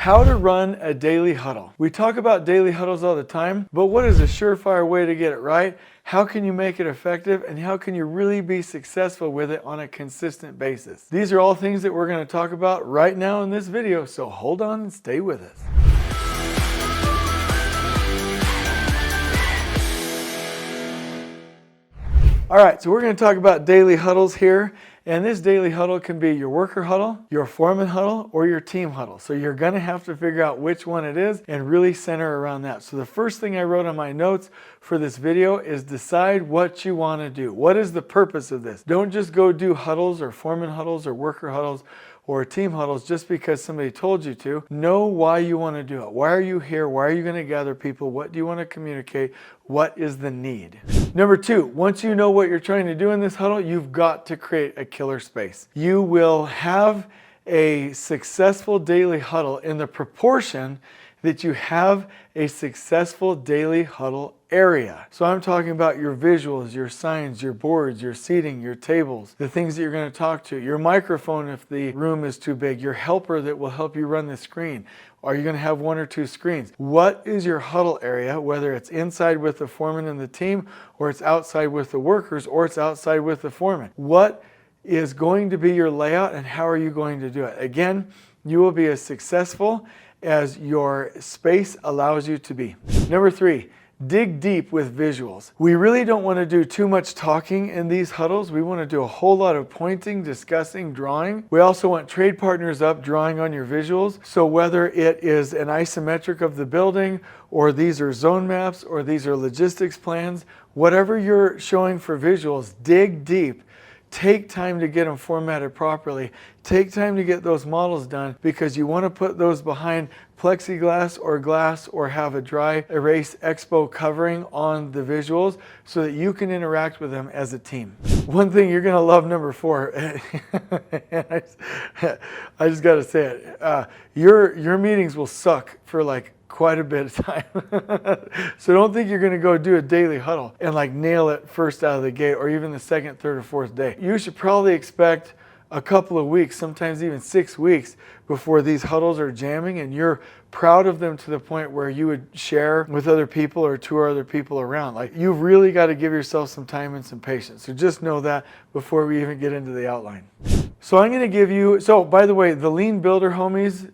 How to run a daily huddle. We talk about daily huddles all the time, but what is a surefire way to get it right? How can you make it effective, and how can you really be successful with it on a consistent basis? These are all things that we're going to talk about right now in this video, so hold on and stay with us. All right, so we're going to talk about daily huddles here. And this daily huddle can be your worker huddle, your foreman huddle, or your team huddle. So you're going to have to figure out which one it is and really center around that. So the first thing I wrote on my notes for this video is decide what you want to do. What is the purpose of this? Don't just go do huddles or foreman huddles or worker huddles or team huddles just because somebody told you to. Know why you want to do it. Why are you here? Why are you going to gather people? What do you want to communicate? What is the need? Number two, once you know what you're trying to do in this huddle, you've got to create a killer space. You will have a successful daily huddle in the proportion that you have a successful daily huddle area. So I'm talking about your visuals, your signs, your boards, your seating, your tables, the things that you're going to talk to, your microphone if the room is too big, your helper that will help you run the screen. Are you going to have one or two screens? What is your huddle area, whether it's inside with the foreman and the team, or it's outside with the workers, or it's outside with the foreman? What is going to be your layout, and how are you going to do it? Again, you will be as successful as your space allows you to be. Number three, dig deep with visuals. We really don't want to do too much talking in these huddles. We want to do a whole lot of pointing, discussing, drawing. We also want trade partners up drawing on your visuals. So whether it is an isometric of the building, or these are zone maps, or these are logistics plans, whatever you're showing for visuals, dig deep. Take time to get them formatted properly. Take time to get those models done, because you want to put those behind plexiglass or glass, or have a dry erase expo covering on the visuals so that you can interact with them as a team. One thing you're going to love, number four, I just got to say it, your meetings will suck for like quite a bit of time. So don't think you're going to go do a daily huddle and like nail it first out of the gate, or even the second, third, or fourth day. You should probably expect a couple of weeks, sometimes even 6 weeks, before these huddles are jamming and you're proud of them to the point where you would share with other people or tour other people around. Like, you've really got to give yourself some time and some patience. So just know that before we even get into the outline. So I'm going to give you, so by the way, the Lean Builder homies,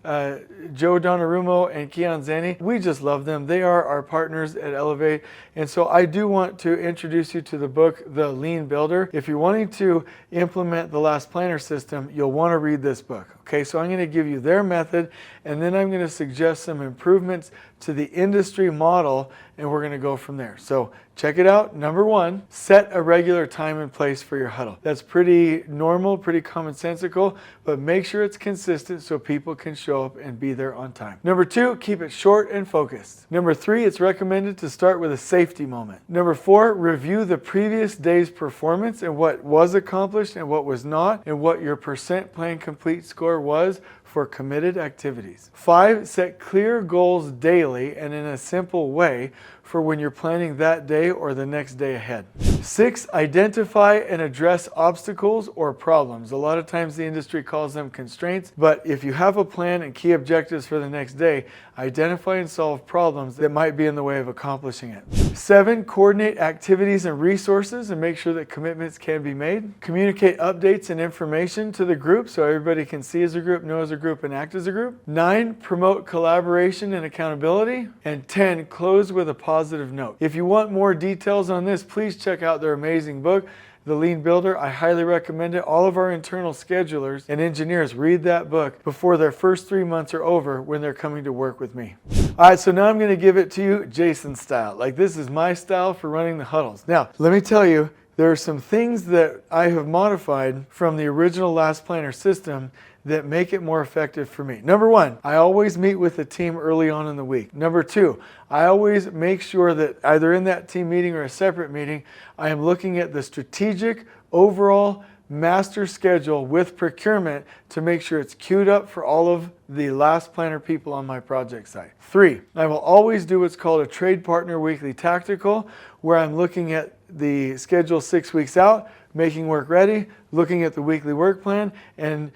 Joe Donnarummo and Keon Zanni, we just love them. They are our partners at Elevate. And so I do want to introduce you to the book, The Lean Builder. If you're wanting to implement the Last Planner system, you'll want to read this book. Okay, so I'm going to give you their method, and then I'm going to suggest some improvements to the industry model, and we're going to go from there. So check it out. Number one, set a regular time and place for your huddle. That's pretty normal, pretty commonsensical, but make sure it's consistent so people can show up and be there on time. Number two, keep it short and focused. Number three, it's recommended to start with a safety moment. Number four, review the previous day's performance and what was accomplished and what was not, and what your percent plan complete score was for committed activities. 5, set clear goals daily and in a simple way for when you're planning that day or the next day ahead. 6, identify and address obstacles or problems. A lot of times the industry calls them constraints, but if you have a plan and key objectives for the next day, identify and solve problems that might be in the way of accomplishing it. 7, coordinate activities and resources and make sure that commitments can be made. Communicate updates and information to the group so everybody can see as a group, know as a group, and act as a group. 9, promote collaboration and accountability. And 10, close with a positive note. If you want more details on this, please check out their amazing book, The Lean Builder. I highly recommend it. All of our internal schedulers and engineers read that book before their first 3 months are over when they're coming to work with me. All right, so now I'm going to give it to you Jason style. Like, this is my style for running the huddles. Now, let me tell you, there are some things that I have modified from the original Last Planner system that make it more effective for me. Number one, I always meet with the team early on in the week. Number two, I always make sure that either in that team meeting or a separate meeting, I am looking at the strategic overall master schedule with procurement to make sure it's queued up for all of the Last Planner people on my project site. 3, I will always do what's called a trade partner weekly tactical, where I'm looking at the schedule 6 weeks out, making work ready, looking at the weekly work plan, and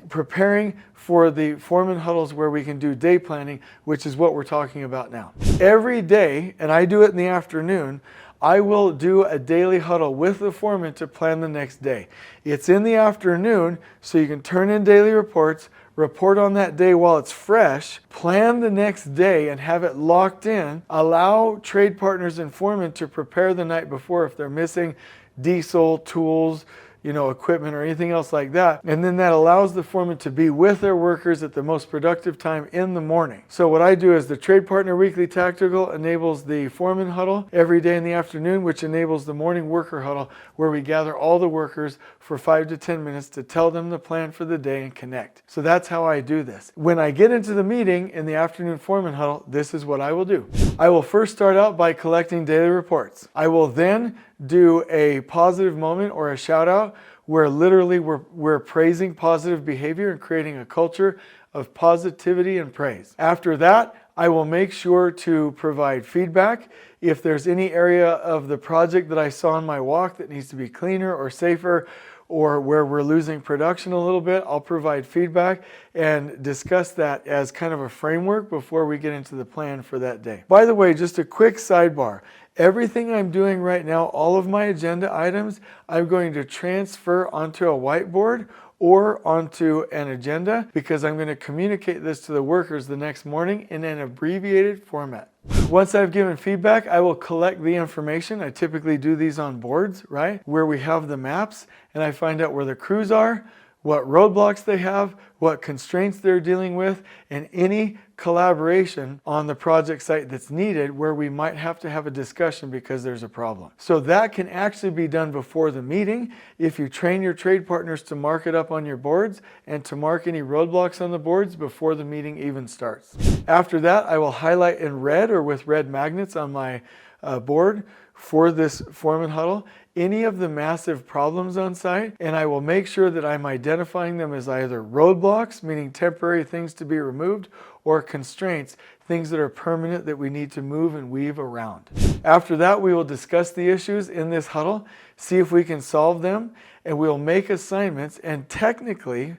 preparing for the foreman huddles where we can do day planning, which is what we're talking about now. Every day, and I do it in the afternoon, I will do a daily huddle with the foreman to plan the next day. It's in the afternoon, so you can turn in daily reports, report on that day while it's fresh, plan the next day and have it locked in. Allow trade partners and foremen to prepare the night before if they're missing diesel, tools, equipment or anything else like that. And then that allows the foreman to be with their workers at the most productive time in the morning. So what I do is the Trade Partner Weekly Tactical enables the foreman huddle every day in the afternoon, which enables the morning worker huddle where we gather all the workers for 5 to 10 minutes to tell them the plan for the day and connect. So that's how I do this. When I get into the meeting in the afternoon foreman huddle, this is what I will do. I will first start out by collecting daily reports. I will then do a positive moment or a shout out where literally we're praising positive behavior and creating a culture of positivity and praise. After that, I will make sure to provide feedback. If there's any area of the project that I saw in my walk that needs to be cleaner or safer, or where we're losing production a little bit, I'll provide feedback and discuss that as kind of a framework before we get into the plan for that day. By the way, just a quick sidebar. Everything I'm doing right now, all of my agenda items, I'm going to transfer onto a whiteboard or onto an agenda because I'm going to communicate this to the workers the next morning in an abbreviated format. Once I've given feedback, I will collect the information. I typically do these on boards, right? Where we have the maps and I find out where the crews are, what roadblocks they have, what constraints they're dealing with, and any collaboration on the project site that's needed where we might have to have a discussion because there's a problem. So that can actually be done before the meeting if you train your trade partners to mark it up on your boards and to mark any roadblocks on the boards before the meeting even starts. After that, I will highlight in red or with red magnets on my board for this foreman huddle any of the massive problems on site, and I will make sure that I'm identifying them as either roadblocks, meaning temporary things to be removed, or constraints, things that are permanent that we need to move and weave around. After that, we will discuss the issues in this huddle, see if we can solve them, and we'll make assignments, and typically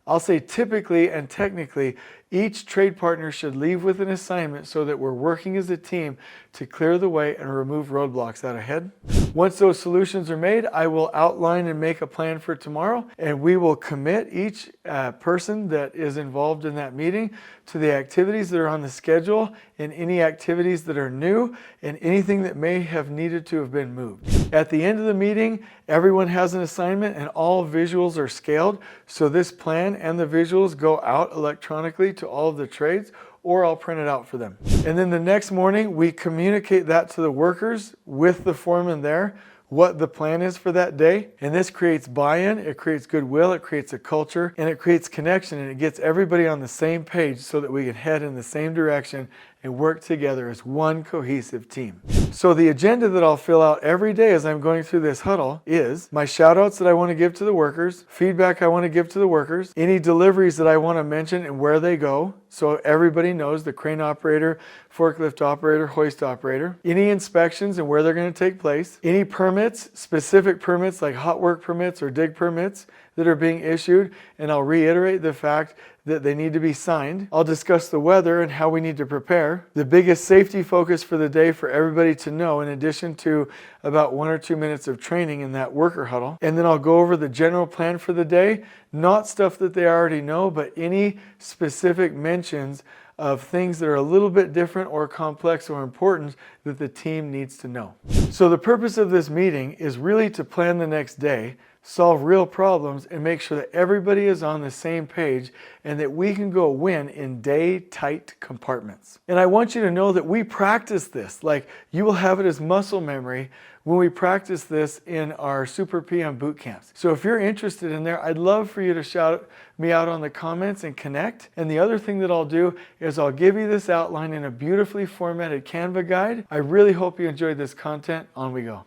and technically, each trade partner should leave with an assignment so that we're working as a team to clear the way and remove roadblocks out ahead. Once those solutions are made, I will outline and make a plan for tomorrow, and we will commit each person that is involved in that meeting to the activities that are on the schedule and any activities that are new and anything that may have needed to have been moved. At the end of the meeting, everyone has an assignment and all visuals are scaled, so this plan and the visuals go out electronically to all of the trades, or I'll print it out for them. And then the next morning, we communicate that to the workers with the foreman there, what the plan is for that day. And this creates buy-in, it creates goodwill, it creates a culture, and it creates connection, and it gets everybody on the same page so that we can head in the same direction and work together as one cohesive team. So the agenda that I'll fill out every day as I'm going through this huddle is my shout outs that I want to give to the workers, feedback I want to give to the workers, any deliveries that I want to mention and where they go, so everybody knows, the crane operator, forklift operator, hoist operator, any inspections and where they're going to take place, any permits, specific permits like hot work permits or dig permits that are being issued, and I'll reiterate the fact that they need to be signed. I'll discuss the weather and how we need to prepare. The biggest safety focus for the day for everybody to know, in addition to about 1 or 2 minutes of training in that worker huddle. And then I'll go over the general plan for the day, not stuff that they already know, but any specific mentions of things that are a little bit different or complex or important that the team needs to know. So the purpose of this meeting is really to plan the next day, solve real problems, and make sure that everybody is on the same page and that we can go win in day-tight compartments. And I want you to know that we practice this. Like, you will have it as muscle memory when we practice this in our Super PM boot camps. So if you're interested in there, I'd love for you to shout me out on the comments and connect. And the other thing that I'll do is I'll give you this outline in a beautifully formatted Canva guide. I really hope you enjoyed this content. On we go.